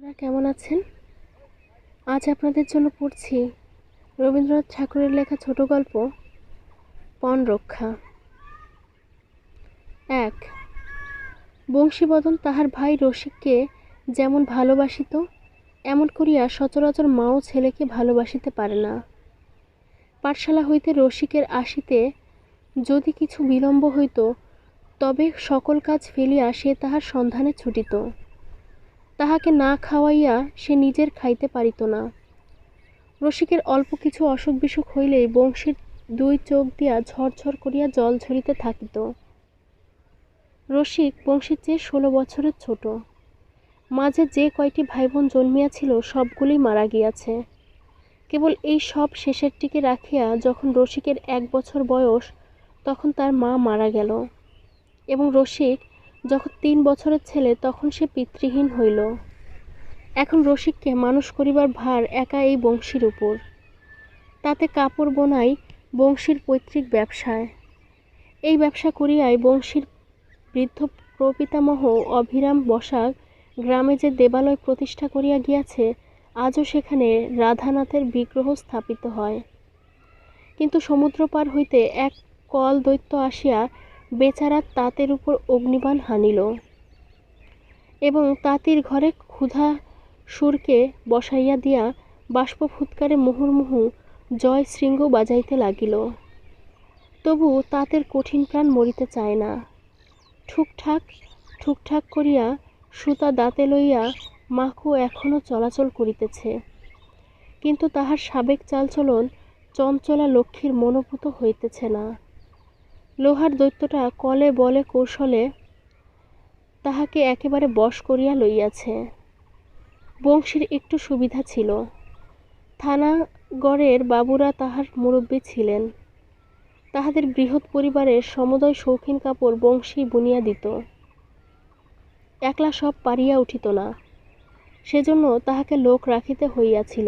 আপনারা কেমন আছেন? আজ আপনাদের জন্য পড়ছি রবীন্দ্রনাথ ঠাকুরের লেখা ছোট গল্প পণ রক্ষা। 1. বংশীবদন তাহার ভাই রসিককে যেমন ভালোবাসিত, এমন করিয়া সচরাচর মাও ছেলেকে ভালোবাসিতে পারে না। পাঠশালা হইতে রসিকের আসিতে যদি কিছু বিলম্ব হইত, তবে সকল কাজ ফেলিয়া সে তাহার সন্ধানে ছুটিত। তাহাকে না খাওয়াইয়া সে নিজের খাইতে পারিত না। রসিকের অল্প কিছু অসুখ বিসুখ হইলেই বংশীর দুই চোখ দিয়া ঝরঝর করিয়া জল ঝরিতে থাকিত। রসিক বংশীর চেয়ে 16 বছরের ছোট। মাঝে যে কয়টি ভাই বোন জন্মিয়াছিল সবগুলি মারা গিয়াছে। কেবল এই সব শেষেরটিকে রাখিয়া যখন রসিকের 1 বছর বয়স, তখন তার মা মারা গেল, এবং রসিক যখন 3 বছরের ছেলে তখন সে পিতৃহীন হইল। এখন রসিককে মানুষ করিবার ভার একা এই বংশীর উপর। তাতে কাপড় বোনাই বংশীর পৈতৃক ব্যবসায়। এই ব্যবসা করিয়াই বংশীর বৃদ্ধ প্রপিতামহ অভিরাম বসাক গ্রামে যে দেবালয় প্রতিষ্ঠা করিয়া গিয়াছে, আজও সেখানে রাধানাথের বিগ্রহ স্থাপিত হয়। কিন্তু সমুদ্র পার হইতে এক কল দৈত্য আসিয়া বেচারা তাঁতের উপর অগ্নিবাণ হানিল, এবং তাঁতির ঘরে ক্ষুধা সুরকে বসাইয়া দিয়া বাষ্প ফুৎকারে মুহুর্মুহু জয় শৃঙ্গ বাজাইতে লাগিল। তবু তাঁতের কঠিন প্রাণ মরিতে চায় না। ঠুকঠাক ঠুকঠাক করিয়া সুতা দাঁতে লইয়া মাকু এখনও চলাচল করিতেছে, কিন্তু তাহার সাবেক চালচলন চঞ্চলা লক্ষ্মীর মনোভূত হইতেছে না। লোহার দৈত্যটা কলে বলে কৌশলে তাহাকে একেবারে বশ করিয়া লইয়াছে। বংশীর একটু সুবিধা ছিল, থানাগড়ের বাবুরা তাহার মুরব্বী ছিলেন। তাহাদের বৃহৎ পরিবারের সমুদয় শৌখিন কাপড় বংশী বুনিয়া দিত। একলা সব পারিয়া উঠিত না, সেজন্য তাহাকে লোক রাখিতে হইয়াছিল।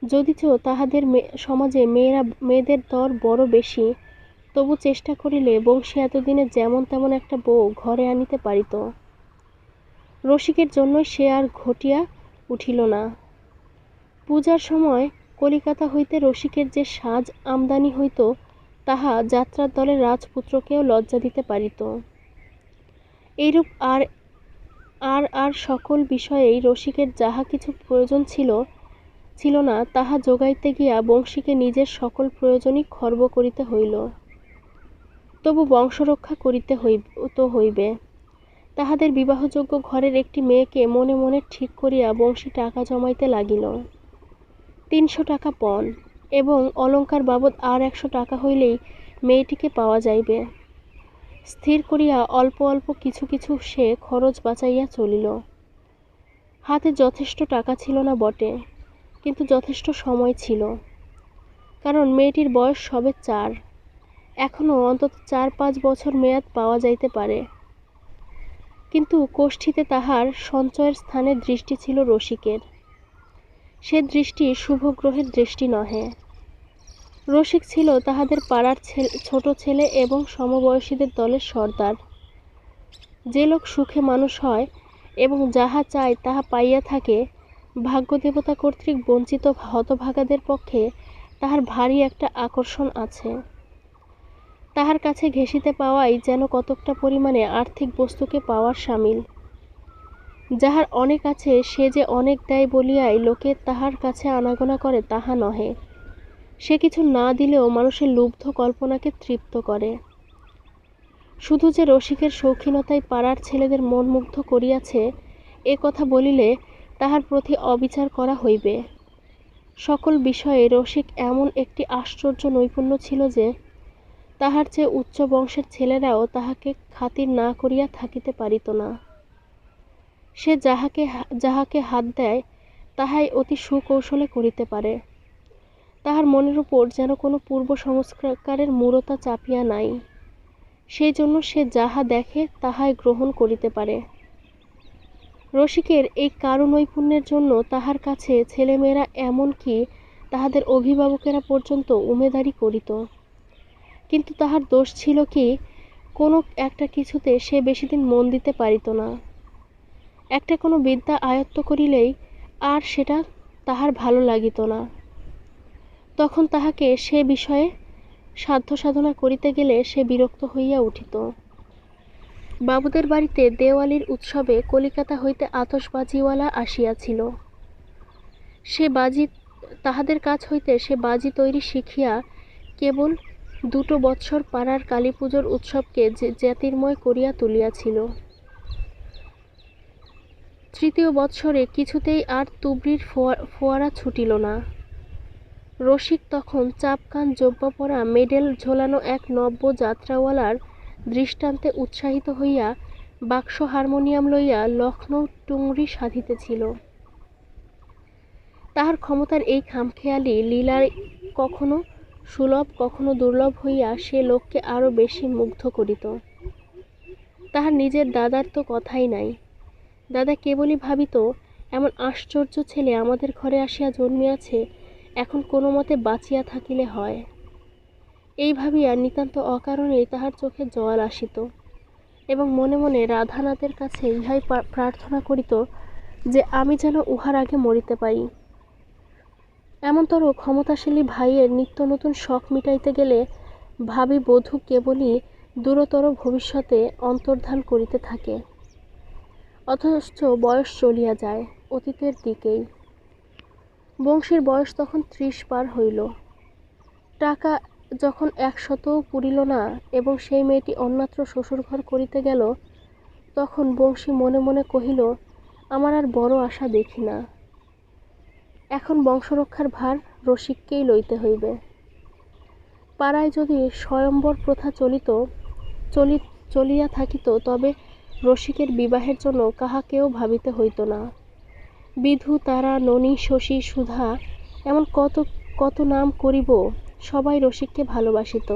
যদিচ তাহাদের সমাজে মেয়েদের দর বড় বেশি, তবু চেষ্টা করিলে বংশী এতদিনে যেমন তেমন একটা বউ ঘরে আনিতে পারিত। রসিকের জন্যই সে আর ঘটিয়া উঠিল না। পূজার সময় কলিকাতা হইতে রসিকের যে সাজ আমদানি হইত, তাহা যাত্রার দলের রাজপুত্রকেও লজ্জা দিতে পারিত। এইরূপ আর সকল বিষয়েই রসিকের যাহা কিছু প্রয়োজন ছিল না, তাহা যোগাইতে গিয়া বংশীকে নিজের সকল প্রয়োজনই খর্ব করিতে হইল। তবু বংশরক্ষা করিতে হইবে। তাহাদের বিবাহযোগ্য ঘরের একটি মেয়েকে মনে মনে ঠিক করিয়া বংশী টাকা জমাইতে লাগিল। 300 টাকা পণ, এবং অলঙ্কার বাবদ আর 100 টাকা হইলেই মেয়েটিকে পাওয়া যাইবে। স্থির করিয়া অল্প অল্প কিছু কিছু সে খরচ বাঁচাইয়া চলিল। হাতে যথেষ্ট টাকা ছিল না বটে, কিন্তু যথেষ্ট সময় ছিল। কারণ মেয়েটির বয়স সবে 4, এখনও অন্তত 4-5 বছর মেয়াদ পাওয়া যাইতে পারে। কিন্তু কোষ্ঠীতে তাহার সঞ্চয়ের স্থানে দৃষ্টি ছিল রসিকের। সে দৃষ্টি শুভ গ্রহের দৃষ্টি নহে। রসিক ছিল তাহাদের পাড়ার ছোট ছেলে এবং সমবয়সীদের দলের সর্দার। যে লোক সুখে মানুষ হয় এবং যাহা চায় তাহা পাইয়া থাকে, ভাগ্যদেবতা কর্তৃক বঞ্চিত হতভাগাদের পক্ষে তাহার ভারী একটা আকর্ষণ আছে। তাহার কাছে ঘেঁষিতে পাওয়াই যেন কতকটা পরিমাণে আর্থিক বস্তুকে পাওয়ার সামিল। যাহার অনেক আছে সে যে অনেক দেয় বলিয়াই লোকে তাহার কাছে আনাগোনা করে তাহা নহে। সে কিছু না দিলেও মানুষের লুব্ধ কল্পনাকে তৃপ্ত করে। শুধু যে রসিকের শৌখিনতায় পাড়ার ছেলেদের মন মুগ্ধ করিয়াছে, এ কথা বলিলে তাহার প্রতি অবিচার করা হইবে। সকল বিষয়ে রসিক এমন একটি আশ্চর্য নৈপুণ্য ছিল যে, তাহার চেয়ে উচ্চ বংশের ছেলেরাও তাহাকে খাতির না করিয়া থাকিতে পারিত না। সে যাহাকে হাত দেয় তাহাই অতি সুকৌশলে করিতে পারে। তাহার মনের উপর যেন কোনো পূর্ব সংস্কারের মূরতা চাপিয়া নাই। সেই জন্য সে যাহা দেখে তাহাই গ্রহণ করিতে পারে। রসিকের এই কারুনৈপুণ্যের জন্য তাহার কাছে ছেলেমেয়েরা, এমনকি তাহাদের অভিভাবকেরা পর্যন্ত উমেদারি করিত। কিন্তু তাহার দোষ ছিল কি, কোনো একটা কিছুতে সে বেশিদিন মন দিতে পারিত না। একটা কোনো বিদ্যা আয়ত্ত করিলেই আর সেটা তাহার ভালো লাগিত না। তখন তাহাকে সে বিষয়ে সাধ্য সাধনা করিতে গেলে সে বিরক্ত হইয়া উঠিত। বাবুদের বাড়িতে দেওয়ালির উৎসবে কলিকাতা হইতে আতশবাজিওয়ালা আসিয়াছিল। সে বাজি তাহাদের কাছ হইতে সে বাজি তৈরি শিখিয়া কেবল 2 বৎসর পাড়ার কালীপুজোর উৎসবকে জ্যোতির্ময় করিয়া তুলিয়াছিল। 3য় বৎসরে কিছুতেই আর তুবড়ির ফোয়ারা ছুটিল না। রসিক তখন চাপকান জব্বা পরা মেডেল ঝোলানো এক নব্য যাত্রাওয়ালার দৃষ্টান্তে উৎসাহিত হইয়া বাক্স হারমোনিয়াম লইয়া লখনৌ টুংরি সাধিতেছিল। তাহার ক্ষমতার এই খামখেয়ালি লীলায় কখনো সুলভ কখনো দুর্লভ হইয়া সে লোককে আরও বেশি মুগ্ধ করিত। তাহার নিজের দাদার তো কথাই নাই। দাদা কেবলই ভাবিত, এমন আশ্চর্য ছেলে আমাদের ঘরে আসিয়া জন্মিয়াছে, এখন কোনো মতে বাঁচিয়া থাকিলে হয়। এই ভাবিয়া নিতান্ত অকারণেই তাহার চোখে জল আসিত এবং মনে মনে রাধানাথের কাছে ইহাই প্রার্থনা করিত যে আমি যেন উহার আগে মরিতে পারি। এমনতর ক্ষমতাশালী ভাইয়ের নিত্য নতুন শখ মিটাইতে গেলে ভাবী বধূ কেবলই দূরতর ভবিষ্যতে অন্তর্ধান করিতে থাকে, অথচ বয়স চলিয়া যায় অতীতের দিকেই। বংশীর বয়স তখন 30 পার হইল। টাকা যখন 100ও পুরিল না এবং সেই মেয়েটি অন্যত্র শ্বশুরঘর করিতে গেল, তখন বংশী মনে মনে কহিল, আমার আর বড় আশা দেখি না। এখন বংশরক্ষার ভার রসিককেই লইতে হইবে। পাড়ায় যদি স্বয়ম্বর প্রথা চলিয়া থাকিত, তবে রসিকের বিবাহের জন্য কাহাকেও ভাবিতে হইত না। বিধু, তারা, ননী, শশী, সুধা, এমন কত কত নাম করিব, সবাই রসিককে ভালোবাসিত।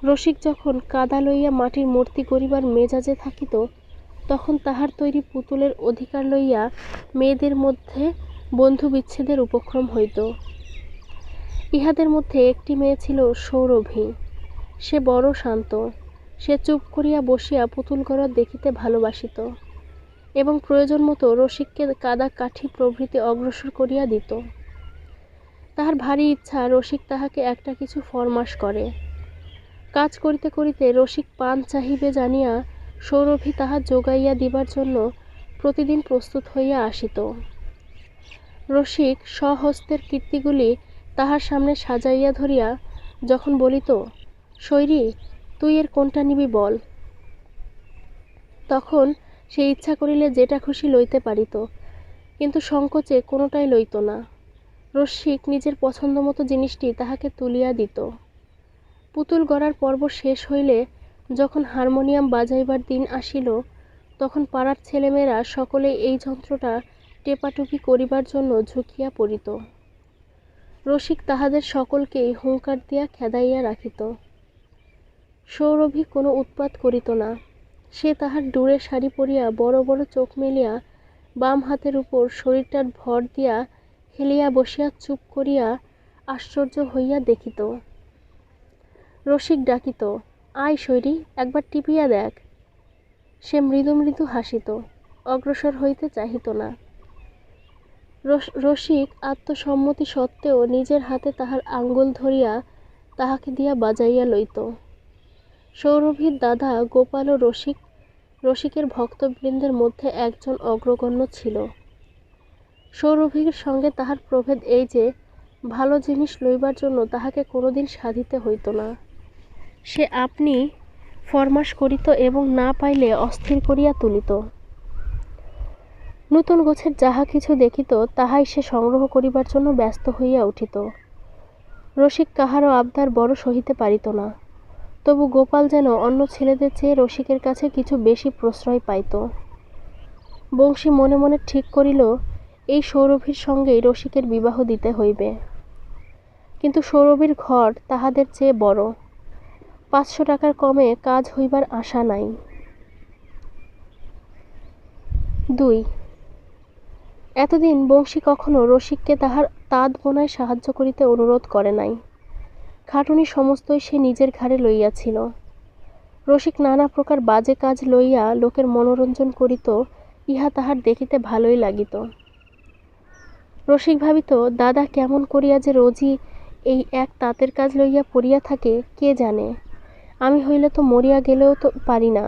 রসিক যখন কাদা লইয়া মাটির মূর্তি গড়িবার মেজাজে থাকিত, তখন তাহার তৈরি পুতুলের অধিকার লইয়া মেয়েদের মধ্যে বন্ধু বিচ্ছেদের উপক্রম হইত। ইহাদের মধ্যে একটি মেয়ে ছিল সৌরভী। সে বড় শান্ত। সে চুপ করিয়া বসিয়া পুতুল গড়া দেখিতে ভালোবাসিত এবং প্রয়োজন মতো রসিককে কাদা কাঠি প্রভৃতি অগ্রসর করিয়া দিত। তাহার ভারী ইচ্ছা রসিক তাহাকে একটা কিছু ফরমাস করে। কাজ করিতে করিতে রসিক পান চাহিবে জানিয়া সৌরভী তাহা যোগাইয়া দিবার জন্য প্রতিদিন প্রস্তুত হইয়া আসিত। রসিক স্বহস্তের কীর্তিগুলি তাহার সামনে সাজাইয়া ধরিয়া যখন বলিত, শৈরি, তুই এর কোনটা নিবি বল, তখন সে ইচ্ছা করিলে যেটা খুশি লইতে পারিত, কিন্তু সংকোচে কোনোটাই লইত না। রসিক নিজের পছন্দ মতো জিনিসটি তাহাকে তুলিয়া দিত। পুতুল গড়ার পর্ব শেষ হইলে যখন হারমোনিয়াম বাজাইবার দিন আসিল, তখন পাড়ার ছেলেমেয়েরা সকলে এই যন্ত্রটা টেপাটুপি করিবার জন্য ঝুঁকিয়া পড়িত। রসিক তাহাদের সকলকেই হুঙ্কার দিয়া খেদাইয়া রাখিত। সৌরভী কোনো উৎপাত করিত না। সে তাহার ডুরে শাড়ি পরিয়া বড় বড় চোখ মেলিয়া বাম হাতের উপর শরীরটার ভর দিয়া হেলিয়া বসিয়া চুপ করিয়া আশ্চর্য হইয়া দেখিত। রসিক ডাকিত, আয় শৈরি, একবার টিপিয়া দেখ। সে মৃদু মৃদু হাসিত, অগ্রসর হইতে চাহিত না। রসিক আত্মসম্মতি সত্ত্বেও নিজের হাতে তাহার আঙ্গুল ধরিয়া তাহাকে দিয়া বাজাইয়া লইত। সৌরভীর দাদা গোপালও রসিকের ভক্তবৃন্দের মধ্যে একজন অগ্রগণ্য ছিল। সৌরভীর সঙ্গে তাহার প্রভেদ এই যে, ভালো জিনিস লইবার জন্য তাহাকে কোনোদিন সাধিতে হইত না। সে আপনি ফরমাস করিত এবং না পাইলে অস্থির করিয়া তুলিত। নূতন গোছের যাহা কিছু দেখিত তাহাই সে সংগ্রহ করিবার জন্য ব্যস্ত হইয়া উঠিত। রসিক কাহারও আবদার বড় সহিতে পারিত না, তবু গোপাল যেন অন্য ছেলেদের চেয়ে রসিকের কাছে কিছু বেশি প্রশ্রয় পাইত। বংশী মনে মনে ঠিক করিল, এই সৌরভীর সঙ্গেই রসিকের বিবাহ দিতে হইবে। কিন্তু সৌরভীর ঘর তাহাদের চেয়ে বড়, 500 টাকার কমে কাজ হইবার আশা নাই। 2 এতদিন বংশী কখনো রসিককে তাহার তাঁত বোনায় সাহায্য করিতে অনুরোধ করে নাই। খাটুনি সমস্তই সে নিজের ঘাড়ে লইয়াছিল। রসিক নানা প্রকার বাজে কাজ লইয়া লোকের মনোরঞ্জন করিত ইহা তাহার দেখিতে ভালোই লাগিত। রসিক ভাবিত, দাদা কেমন করিয়া যে রোজই এই এক তাঁতের কাজ লইয়া পড়িয়া থাকে কে জানে, আমি হইলে তো মরিয়া গেলেও তো পারি না।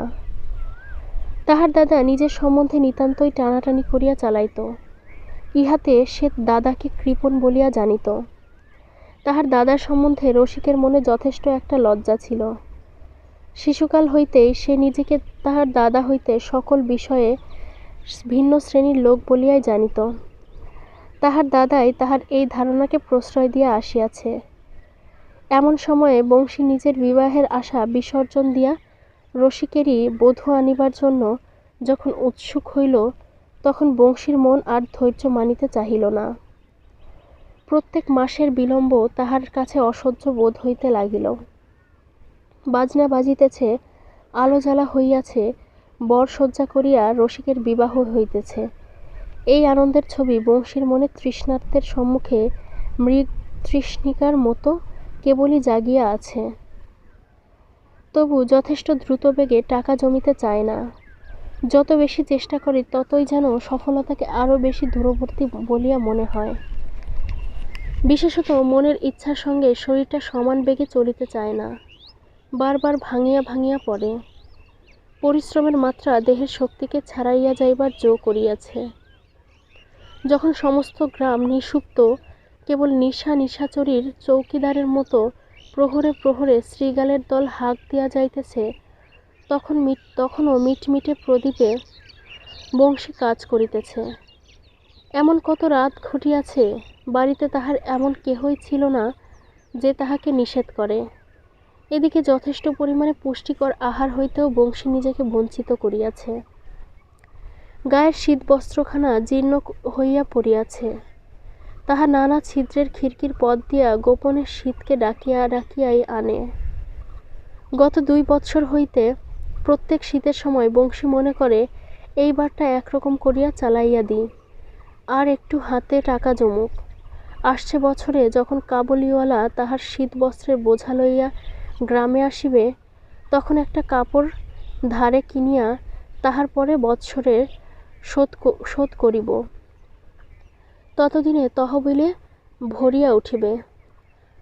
তাহার দাদা নিজের সম্বন্ধে নিতান্তই টানাটানি করিয়া চালাইত, ইহাতে সে দাদাকে কৃপণ বলিয়া জানিত। তাহার দাদার সম্বন্ধে রসিকের মনে যথেষ্ট একটা লজ্জা ছিল। শিশুকাল হইতেই সে নিজেকে তাহার দাদা হইতে সকল বিষয়ে ভিন্ন শ্রেণীর লোক বলিয়াই জানিত। তাহার দাদাই তাহার এই ধারণাকে প্রশ্রয় দিয়া আসিয়াছে। এমন সময়ে বংশী নিজের বিবাহের আশা বিসর্জন দিয়া রসিকেরই বধূ আনিবার জন্য যখন উৎসুক হইল, তখন বংশীর মন আর ধৈর্য মানিতে চাহিল না। প্রত্যেক মাসের বিলম্ব তাহার কাছে অসহ্য বোধ হইতে লাগিল। বাজনা বাজিতেছে, আলো জ্বালা হইয়াছে, বর সজ্জা করিয়া রসিকের বিবাহ হইতেছে। এই আনন্দের ছবি বংশীর মনে তৃষ্ণার্তের সম্মুখে মৃগ তৃষ্ণিকার মতো কেবলই জাগিয়া আছে। তবু যথেষ্ট দ্রুত বেগে টাকা জমিতে চায় না। যত বেশি চেষ্টা করে ততই যেন সফলতাকে আরও বেশি দূরবর্তী বলিয়া মনে হয়। বিশেষত মনের ইচ্ছার সঙ্গে শরীরটা সমান বেগে চলিতে চায় না, বারবার ভাঙিয়া ভাঙিয়া পড়ে। পরিশ্রমের মাত্রা দেহের শক্তিকে ছাড়াইয়া যাইবার জো করিয়াছে। যখন সমস্ত গ্রাম নিষুপ্ত, কেবল নিশাচরীর চৌকিদারের মতো প্রহরে প্রহরে শ্রীগালের দল হাঁক দিয়া যাইতেছে, তখনও মিটমিটে প্রদীপে বংশী কাজ করিতেছে। এমন কত রাত ঘটিয়াছে, বাড়িতে তাহার এমন কেহই ছিল না যে তাহাকে নিষেধ করে। এদিকে যথেষ্ট পরিমাণে পুষ্টিকর আহার হইতেও বংশী নিজেকে বঞ্চিত করিয়াছে। গায়ের শীতবস্ত্রখানা জীর্ণ হইয়া পড়িয়াছে। তাহা নানা ছিদ্রের খিড়কির পথ দিয়া গোপনে শীতকে ডাকিয়া ডাকিয়াই আনে। গত 2 বৎসর হইতে প্রত্যেক শীতের সময় বংশী মনে করে, এইবারটা একরকম করিয়া চালাইয়া দিই, আর একটু হাতে টাকা জমুক। আসছে বছরে যখন কাবুলিওয়ালা তাহার শীতবস্ত্রের বোঝা লইয়া গ্রামে আসিবে, তখন একটা কাপড় ধারে কিনিয়া তাহার পরে বৎসরের শোধ করিব। ততদিনে তহবিলে ভরিয়া উঠিবে।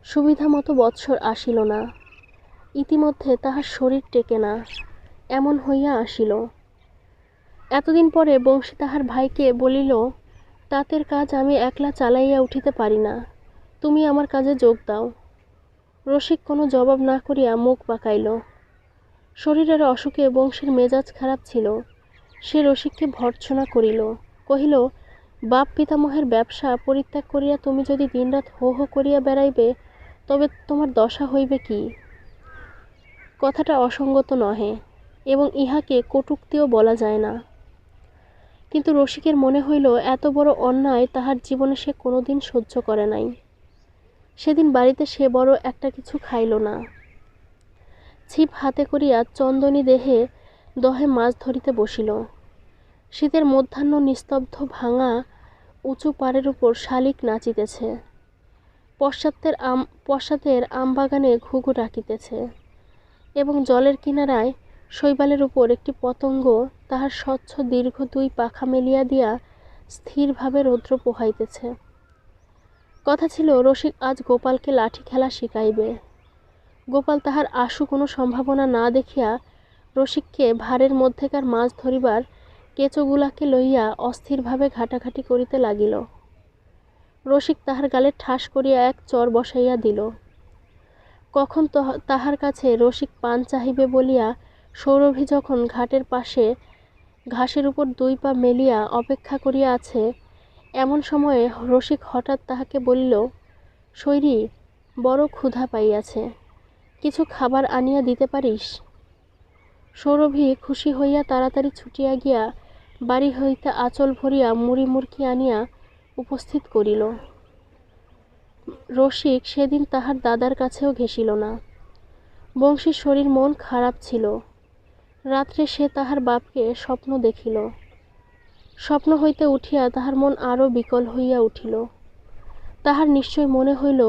সুবিধা মতো বৎসর আসিল না। ইতিমধ্যে তাহার শরীর টেকে না, এমন হইয়া আসিল। এতদিন পরে বংশী তাহার ভাইকে বলিল, তাঁতের কাজ আমি একলা চালাইয়া উঠিতে পারি না, তুমি আমার কাজে যোগ দাও। রসিক কোনো জবাব না করিয়া মুখ বাঁকাইল। শরীরের অসুখে বংশীর মেজাজ খারাপ ছিল। সে রসিককে ভর্ৎসনা করিল, কহিল, বাপ পিতামহের ব্যবসা পরিত্যাগ করিয়া তুমি যদি দিনরাত হো হো করিয়া বেড়াইবে, তবে তোমার দশা হইবে কি? কথাটা অসঙ্গত নহে, এবং ইহাকে কটূক্তিও বলা যায় না। কিন্তু রসিকের মনে হইল এত বড় অন্যায় তাহার জীবনে সে কোনোদিন সহ্য করে নাই। সেদিন বাড়িতে সে বড় একটা কিছু খাইল না। ছিপ হাতে করিয়া চন্দনী দহে মাছ ধরিতে বসিল। শীতের মধ্যাহ্ন নিস্তব্ধ ভাঙা উঁচু পাড়ের উপর শালিক নাচিতেছে। পশ্চাতের আমবাগানে ঘুঘু ডাকিতেছে, এবং জলের কিনারায় শৈবালের উপর একটি পতঙ্গ তাহার স্বচ্ছ দীর্ঘ 2 পাখা মেলিয়া দিয়া স্থিরভাবে রৌদ্র পোহাইতেছে। কথা ছিল রসিক আজ গোপালকে লাঠি খেলা শিখাইবে। গোপাল তাহার আশু কোনো সম্ভাবনা না দেখিয়া রসিককে ভারের মধ্যেকার মাছ ধরিবার কেঁচোগুলাকে লইয়া অস্থিরভাবে ঘাটাঘাটি করিতে লাগিল। রসিক তাহার গালে ঠাস করিয়া এক চর বসাইয়া দিল। কখন তাহার কাছে রসিক পান চাহিবে বলিয়া সৌরভী যখন ঘাটের পাশে ঘাসের উপর 2 পা মেলিয়া অপেক্ষা করিয়া আছে, এমন সময়ে রসিক হঠাৎ তাহাকে বলিল, শৈরি, বড় ক্ষুধা পাইয়াছে, কিছু খাবার আনিয়া দিতে পারিস? সৌরভী খুশি হইয়া তাড়াতাড়ি ছুটিয়া গিয়া বাড়ি হইতে আঁচল ভরিয়া মুড়ি মুড়কি আনিয়া উপস্থিত করিল। রসিক সেদিন তাহার দাদার কাছেও ঘেঁষিল না। বংশীর শরীর মন খারাপ ছিল। রাত্রে সে তাহার বাপকে স্বপ্ন দেখিল। স্বপ্ন হইতে উঠিয়া তাহার মন আরও বিকল হইয়া উঠিল। তাহার নিশ্চয় মনে হইল,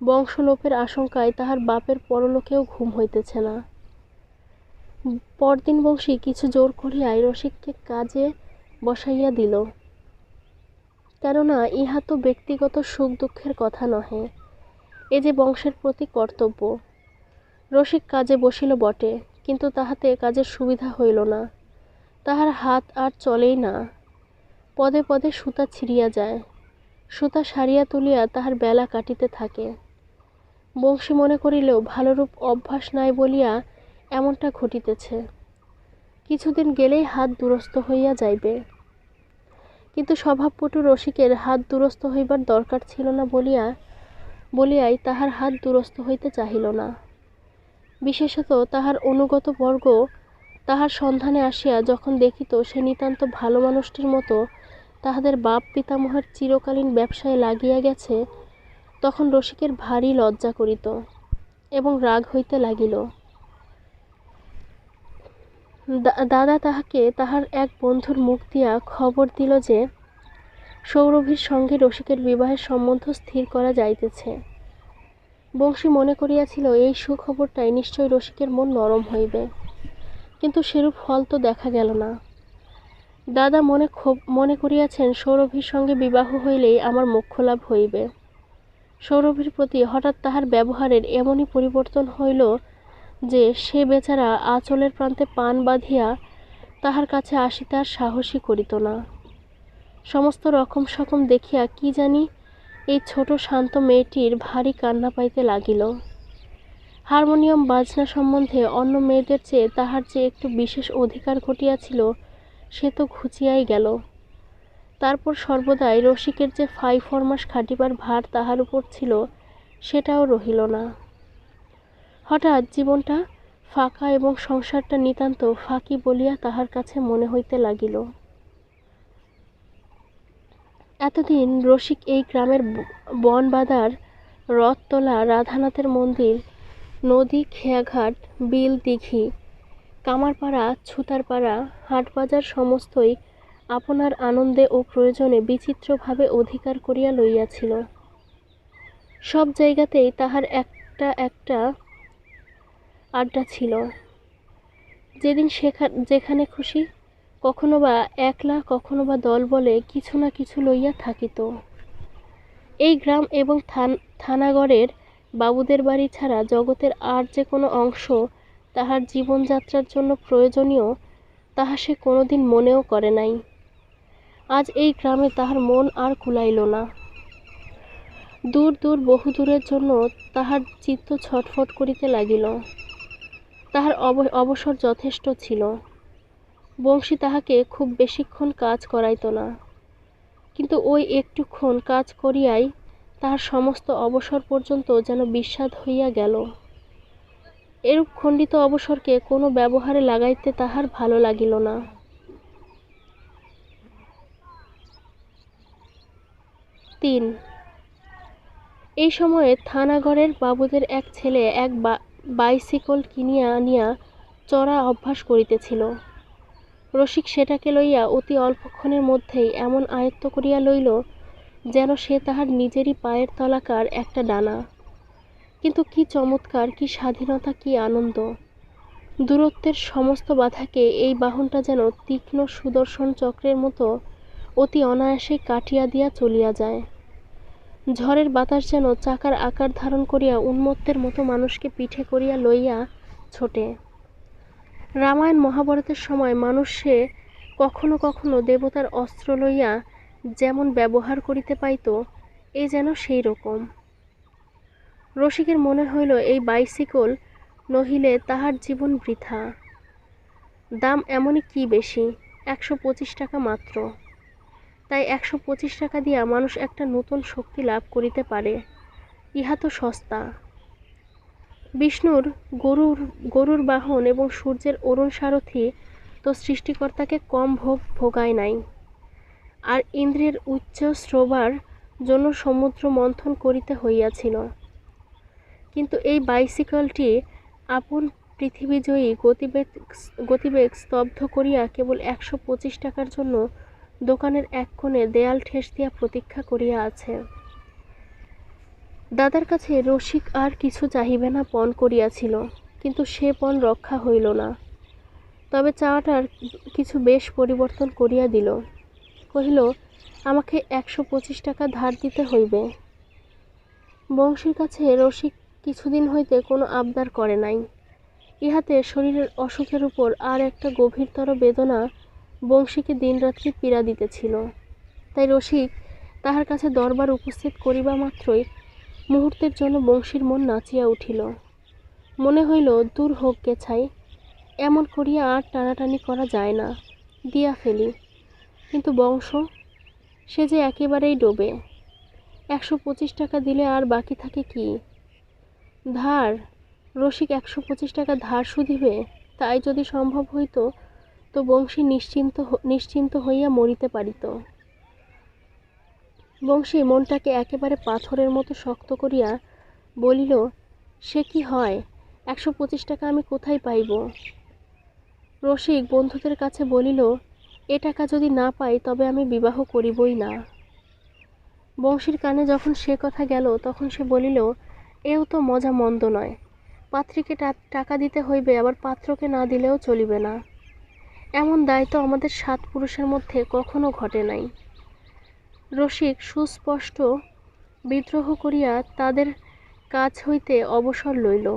বংশলোপের আশঙ্কায় তাহার বাপের পরলোকেও ঘুম হইতেছে না। পরদিন বংশী কিছু জোর করিয়াই রসিককে কাজে বসাইয়া দিল। কেননা ইহা তো ব্যক্তিগত সুখ দুঃখের কথা নহে, এ যে বংশের প্রতি কর্তব্য। রসিক কাজে বসিল বটে, কিন্তু তাহাতে কাজের সুবিধা হইল না। তাহার হাত আর চলেই না। পদে পদে সুতা ছিঁড়িয়া যায়। সুতা সারিয়া তুলিয়া তাহার বেলা কাটিতে থাকে। বংশী মনে করিল ভালোরূপ অভ্যাস নাই বলিয়া এমনটা ঘটিতেছে। কিছুদিন গেলেই হাত দুরস্ত হইয়া যাইবে। কিন্তু স্বভাবপটু রসিকের হাত দুরস্ত হইবার দরকার ছিল না বলিয়াই তাহার হাত দুরস্ত হইতে চাহিল না। বিশেষত তাহার অনুগত বর্গ তাহার সন্ধানে আসিয়া যখন দেখিত সে নিতান্ত ভালো মানুষটির মতো তাহাদের বাপ পিতামহের চিরকালীন ব্যবসায় লাগিয়া গেছে, তখন রসিকের ভারী লজ্জা করিত এবং রাগ হইতে লাগিল। দাদা তাহাকে তাহার এক বন্ধুর মুখ দিয়া খবর দিল যে সৌরভীর সঙ্গে রসিকের বিবাহের সম্বন্ধ স্থির করা যাইতেছে। বংশী মনে করিয়াছিল এই সুখবরটাই নিশ্চয় রসিকের মন নরম হইবে, কিন্তু সেরূপ ফল তো দেখা গেল না। দাদা মনে করিয়াছেন সৌরভীর সঙ্গে বিবাহ হইলেই আমার মোক্ষলাভ হইবে। সৌরভীর প্রতি হঠাৎ তাহার ব্যবহারের এমনই পরিবর্তন হইল যে সে বেচারা আঁচলের প্রান্তে পান বাঁধিয়া তাহার কাছে আসিতে আর সাহসই করিত না। সমস্ত রকম সকম দেখিয়া কি জানি এই ছোট শান্ত মেয়েটির ভারী কান্না পাইতে লাগিল। হারমোনিয়াম বাজনা সম্বন্ধে অন্য মেয়েদের চেয়ে তাহার যে একটু বিশেষ অধিকার ঘটিয়াছিল সে তো ঘুচিয়াই গেল। তারপর সর্বদাই রসিকের যে ফাই ফরমাস খাটিবার ভার তাহার উপর ছিল সেটাও রহিল না। হঠাৎ জীবনটা ফাঁকা এবং সংসারটা নিতান্ত ফাঁকি বলিয়া তাহার কাছে মনে হইতে লাগিল। এতদিন রসিক এই গ্রামের বনবাদার, রথতলা, রাধানাথের মন্দির, নদী, খেয়াঘাট, বিল, দিঘি, কামারপাড়া, ছুতারপাড়া, হাটবাজার সমস্তই আপনার আনন্দে ও প্রয়োজনে বিচিত্রভাবে অধিকার করিয়া লইয়াছিল। সব জায়গাতেই তাহার একটা একটা আড্ডা ছিল। যেদিন যেখানে খুশি, কখনো বা একলা কখনো বা দল বলে কিছু না কিছু লইয়া থাকিত। এই গ্রাম এবং থানাগড়ের বাবুদের বাড়ি ছাড়া জগতের আর যে কোনো অংশ তাহার জীবনযাত্রার জন্য প্রয়োজনীয় তাহা সে কোনোদিন মনেও করে নাই। আজ এই গ্রামে তাহার মন আর কুলাইল না। দূর দূর বহু দূরের জন্য তাহার চিত্ত ছটফট করিতে লাগিল। তাহার অবসর যথেষ্ট ছিল। বংশী তাহাকে খুব বেশিক্ষণ কাজ করাইত না, কিন্তু ওই একটুক্ষণ কাজ করিয়াই তাহার সমস্ত অবসর পর্যন্ত যেন বিস্বাদ হইয়া গেল। এরূপ খণ্ডিত অবসরকে কোনো ব্যবহারে লাগাইতে তাহার ভালো লাগিল না। ৩ এই সময়ে থানাগড়ের বাবুদের এক ছেলে এক বাইসিকল কিনিয়া আনিয়া চড়া অভ্যাস করিতেছিল। রসিক সেটাকে লইয়া অতি অল্পক্ষণের মধ্যেই এমন আয়ত্ত করিয়া লইল যেন সে তাহার নিজেরই পায়ের তলাকার একটা ডানা। কিন্তু কি চমৎকার, কি স্বাধীনতা, কি আনন্দ! দূরত্বের সমস্ত বাধাকে এই বাহনটা যেন তীক্ষ্ণ সুদর্শন চক্রের মতো অতি অনায়াসে কাটিয়া দিয়া চলিয়া যায়। ঝড়ের বাতাস যেন চাকার আকার ধারণ করিয়া উন্মত্তের মতো মানুষকে পিঠে করিয়া লইয়া ছোটে। রামায়ণ মহাভারতের সময় মানুষ সে কখনো কখনো দেবতার অস্ত্র লইয়া যেমন ব্যবহার করিতে পাইত, এ যেন সেই রকম। রসিকের মনে হইল এই বাইসিকল নহিলে তাহার জীবন বৃথা। দাম এমনই কি বেশি, ১২৫ টাকা মাত্র। তাই ১২৫ টাকা দিয়া মানুষ একটা নূতন শক্তি লাভ করিতে পারে, ইহা তো সস্তা। বিষ্ণুর গরুর বাহন এবং সূর্যের অরুণ সারথি তো সৃষ্টিকর্তাকে কম ভোগায় নাই, আর ইন্দ্রের উচ্চ শ্রবার জন্য সমুদ্র মন্থন করিতে হইয়াছিল। কিন্তু এই বাইসিকলটি আপন পৃথিবীজয়ী গতিবেগ স্তব্ধ করিয়া কেবল ১২৫ টাকার জন্য দোকানের এক কোণে দেয়াল ঠেস দিয়া প্রতীক্ষা করিয়া আছে। দাদার কাছে রসিক আর কিছু চাহিবে না পণ করিয়াছিল, কিন্তু সে পণ রক্ষা হইল না। তবে চাওয়াটার কিছু বেশ পরিবর্তন করিয়া দিল। কহিল, আমাকে 125 টাকা ধার দিতে হইবে। বংশীর কাছে রসিক কিছুদিন হইতে কোনো আবদার করে নাই। ইহাতে শরীরের অসুখের উপর আর একটা গভীরতর বেদনা বংশীকে দিনরাত্রি পীড়া দিতেছিল। তাই রসিক তাহার কাছে দরবার উপস্থিত করিবা মাত্রই মুহূর্তের জন্য বংশীর মন নাচিয়া উঠিল। মনে হইল, দূর হোক গে ছাই, এমন করিয়া আর টানাটানি করা যায় না, দিয়া ফেলি। কিন্তু বংশ, সে যে একেবারেই ডোবে। 125 টাকা দিলে আর বাকি থাকে কি? ধার? রসিক 125 টাকা ধার শুধিবে? তাই যদি সম্ভব হইত তো বংশী নিশ্চিন্ত হইয়া মরিতে পারিত। বংশী মনটাকে একেবারে পাথরের মতো শক্ত করিয়া বলিল, সে কি হয়? 125 টাকা আমি কোথায় পাইব? রসিক বন্ধুদের কাছে বলিল, এ টাকা যদি না পাই তবে আমি বিবাহ করিবই না। বংশীর কানে যখন সে কথা গেল তখন সে বলিল, এও তো মজা মন্দ নয়। পাত্রীকে টাকা দিতে হইবে, আবার পাত্রকে না দিলেও চলিবে না। এমন দায় তো আমাদের 7 পুরুষের মধ্যে কখনো ঘটে নাই। রসিক সুস্পষ্ট বিদ্রোহ করিয়া তাদের কাজ হইতে অবসর লইল।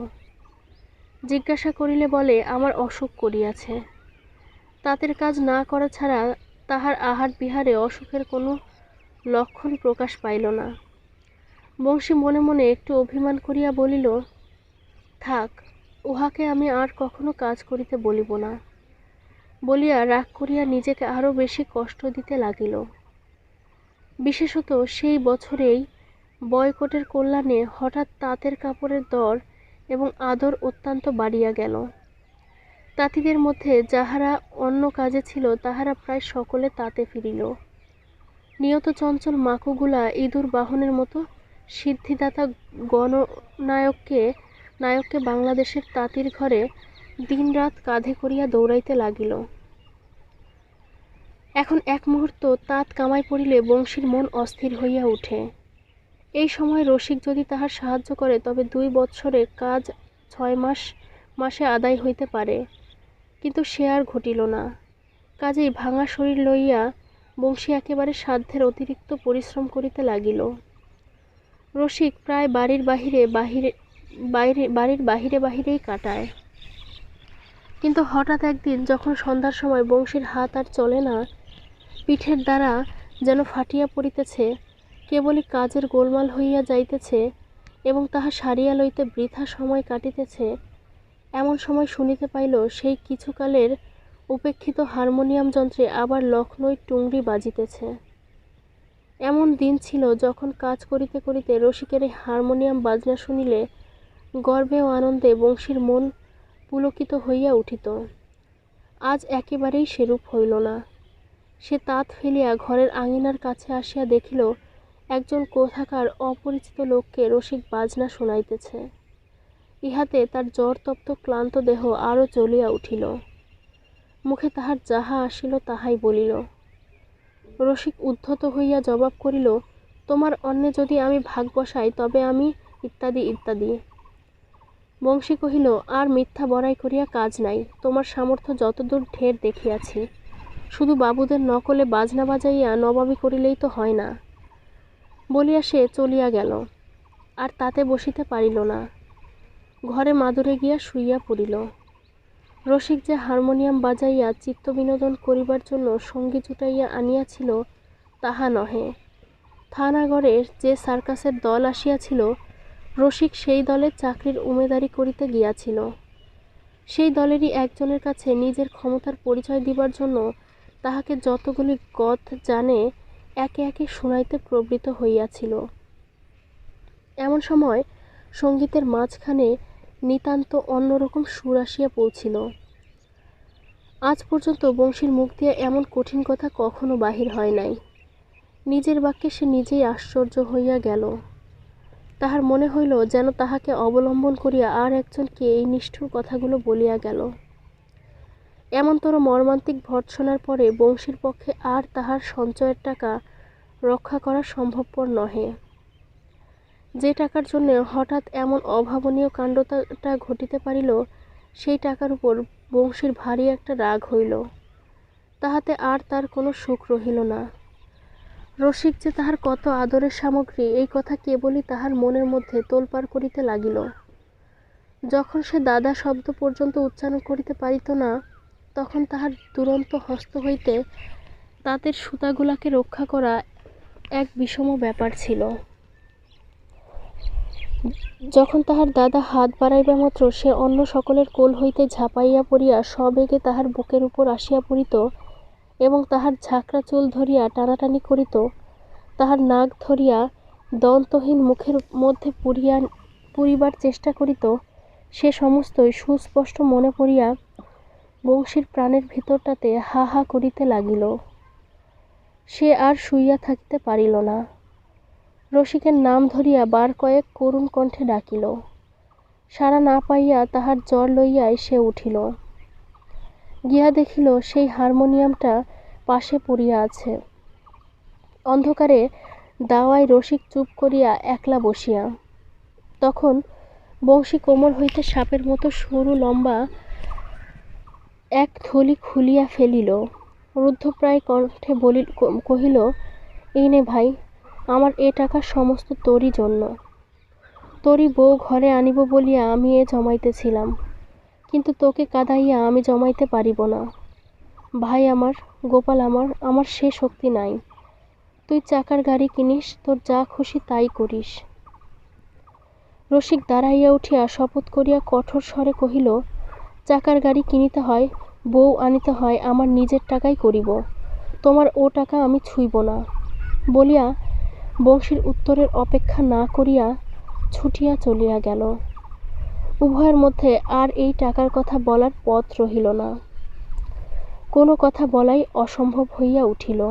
জিজ্ঞাসা করিলে বলে, আমার অসুখ করিয়াছে। তাদের কাজ না করা ছাড়া তাহার আহার বিহারে অসুখের কোনো লক্ষণ প্রকাশ পাইল না। বংশী মনে মনে একটু অভিমান করিয়া বলিল, থাক, উহাকে আমি আর কখনো কাজ করিতে বলিব না, বলিয়া রাগ করিয়া নিজেকে আরও বেশি কষ্ট দিতে লাগিল। বিশেষত সেই বছরেই বয়কটের কল্যাণে হঠাৎ তাঁতের কাপড়ের দর এবং আদর অত্যন্ত বাড়িয়া গেল। তাঁতিদের মধ্যে যাহারা অন্য কাজে ছিল তাহারা প্রায় সকলে তাঁতে ফিরিল। নিয়ত চঞ্চল মাকুগুলা ইঁদুর বাহনের মতো সিদ্ধিদাতা নায়ককে বাংলাদেশের তাঁতির ঘরে দিনরাত কাঁধে করিয়া দৌড়াইতে লাগিল। এখন এক মুহূর্ত তাঁত কামাই পড়িলে বংশীর মন অস্থির হইয়া উঠে। এই সময় রসিক যদি তাহার সাহায্য করে তবে 2 বৎসরে কাজ 6 মাসে আদায় হইতে পারে। কিন্তু সে আর ঘটিল না। কাজেই ভাঙা শরীর লইয়া বংশী একেবারে সাধ্যের অতিরিক্ত পরিশ্রম করিতে লাগিল। রসিক প্রায় বাড়ির বাহিরেই কাটায়। কিন্তু হঠাৎ একদিন যখন সন্ধ্যার সময় বংশীর হাত আর চলে না, পিঠের দ্বারা যেন ফাটিয়া পড়িতেছে, কেবলই কাজের গোলমাল হইয়া যাইতেছে এবং তাহা সারিয়া লইতে বৃথা সময় কাটিতেছে, এমন সময় শুনিতে পাইল সেই কিছুকালের উপেক্ষিত হারমোনিয়াম যন্ত্রে আবার লখনৌই টুংরি বাজিতেছে। এমন দিন ছিল যখন কাজ করিতে করিতে রসিকের এই হারমোনিয়াম বাজনা শুনিলে গর্বে ও আনন্দে বংশীর মন পুলকিত হইয়া উঠিত। আজ একেবারেই সেরূপ হইল না। সে তাঁত ফেলিয়া ঘরের আঙিনার কাছে আসিয়া দেখিল একজন কোথাকার অপরিচিত লোককে রসিক বাজনা শুনাইতেছে। ইহাতে তার জ্বরতপ্ত ক্লান্ত দেহ আরও জ্বলিয়া উঠিল। মুখে তাহার যাহা আসিল তাহাই বলিল। রসিক উদ্ধত হইয়া জবাব করিল, তোমার অন্নে যদি আমি ভাগ বসাই তবে আমি ইত্যাদি ইত্যাদি। বংশী কহিল, আর মিথ্যা বড়াই করিয়া কাজ নাই, তোমার সামর্থ্য যতদূর ঢের দেখিয়াছি। শুধু বাবুদের নকলে বাজনা বাজাইয়া নবাবি করিলেই তো হয় না। বলিয়া সে চলিয়া গেল। আর তাতে বসিতে পারিল না। ঘরে মাদুরে গিয়া শুইয়া পড়িল। রসিক যে হারমোনিয়াম বাজাইয়া চিত্ত বিনোদন করিবার জন্য সঙ্গী জুটাইয়া আনিয়াছিল তাহা নহে। থানাগড়ের যে সার্কাসের দল আসিয়াছিল, রসিক সেই দলের চাকরির উমেদারি করিতে গিয়াছিল। সেই দলেরই একজনের কাছে নিজের ক্ষমতার পরিচয় দিবার জন্য তাহাকে যতগুলি গথ জানে একে একে শুনাইতে প্রবৃত্ত হইয়াছিল। এমন সময় সঙ্গীতের মাঝখানে নিতান্ত অন্যরকম সুর আসিয়া পৌঁছিল। আজ পর্যন্ত বংশীর মুখ দিয়ে এমন কঠিন কথা কখনো বাহির হয় নাই। নিজের বাক্যে সে নিজেই আশ্চর্য হইয়া গেল। তাহার মনে হইল যেন তাহাকে অবলম্বন করিয়া আর একজনকে এই নিষ্ঠুর কথাগুলো বলিয়া গেল। এমনতর মর্মান্তিক ভর্ৎসনার পরে বংশীর পক্ষে আর তাহার সঞ্চয়ের টাকা রক্ষা করা সম্ভবপর নহে। যে টাকার জন্য হঠাৎ এমন অভাবনীয় কাণ্ডটা ঘটিতে পারিল, সেই টাকার উপর বংশীর ভারী একটা রাগ হইল, তাহাতে আর তার কোনো সুখ রহিল না। রসিক যে তাহার কত আদরের সামগ্রী, এই কথা কেবলই তাহার মনের মধ্যে তোলপাড় করিতে লাগিল। যখন সে দাদা শব্দ পর্যন্ত উচ্চারণ করিতে পারিত না, তখন তাহার দুরন্ত হস্ত হইতে তাঁতের সুতাগুলাকে রক্ষা করা এক বিষম ব্যাপার ছিল। যখন তাহার দাদা হাত বাড়াইবা মাত্র সে অন্য সকলের কোল হইতে ঝাঁপাইয়া পড়িয়া সবেগে তাহার বুকের উপর আসিয়া পড়িত এবং তাহার ঝাঁকড়া চুল ধরিয়া টানাটানি করিত, তাহার নাক ধরিয়া দন্তহীন মুখের মধ্যে পুরিবার চেষ্টা করিত, সে সমস্তই সুস্পষ্ট মনে পড়িয়া বংশীর প্রাণের ভিতরটাতে হা হা করিতে লাগিল। সে আর শুইয়া থাকিতে পারিল না। রসিকের নাম ধরিয়া বার কয়েক করুণ কণ্ঠে ডাকিল। সাড়া না পাইয়া তাহার জ্বর লইয়াই সে উঠিল। গিয়া দেখিল সেই হারমোনিয়ামটা পাশে পড়িয়া আছে। অন্ধকারে দাওয়ায় রসিক চুপ করিয়া একলা বসিয়া। তখন বংশী কোমর হইতে সাপের মতো সরু লম্বা এক থলি খুলিয়া ফেলিল। রুদ্ধপ্রায় কণ্ঠে কহিল, এই নে ভাই, আমার এ টাকা সমস্ত তোরই জন্য। তোরই বউ ঘরে আনিব বলিয়া আমি এ জমাইতেছিলাম, কিন্তু তোকে কাঁদাইয়া আমি জমাইতে পারিব না। ভাই আমার, গোপাল আমার, আমার সে শক্তি নাই। তুই চাকার গাড়ি কিনিস, তোর যা খুশি তাই করিস। রসিক দাঁড়াইয়া উঠিয়া শপথ করিয়া কঠোর স্বরে কহিল, চাকার গাড়ি কিনিতে হয়, বউ আনিতে হয়, আমার নিজের টাকাই করিব, তোমার ও টাকা আমি ছুঁইব না বলিয়া বংশীর উত্তরের অপেক্ষা না করিয়া ছুটিয়া চলিয়া গেল। উভয়ের মধ্যে আর এই টাকার কথা বলার পথ রহিল না। কোনো কথা বলাই অসম্ভব হইয়া উঠিল।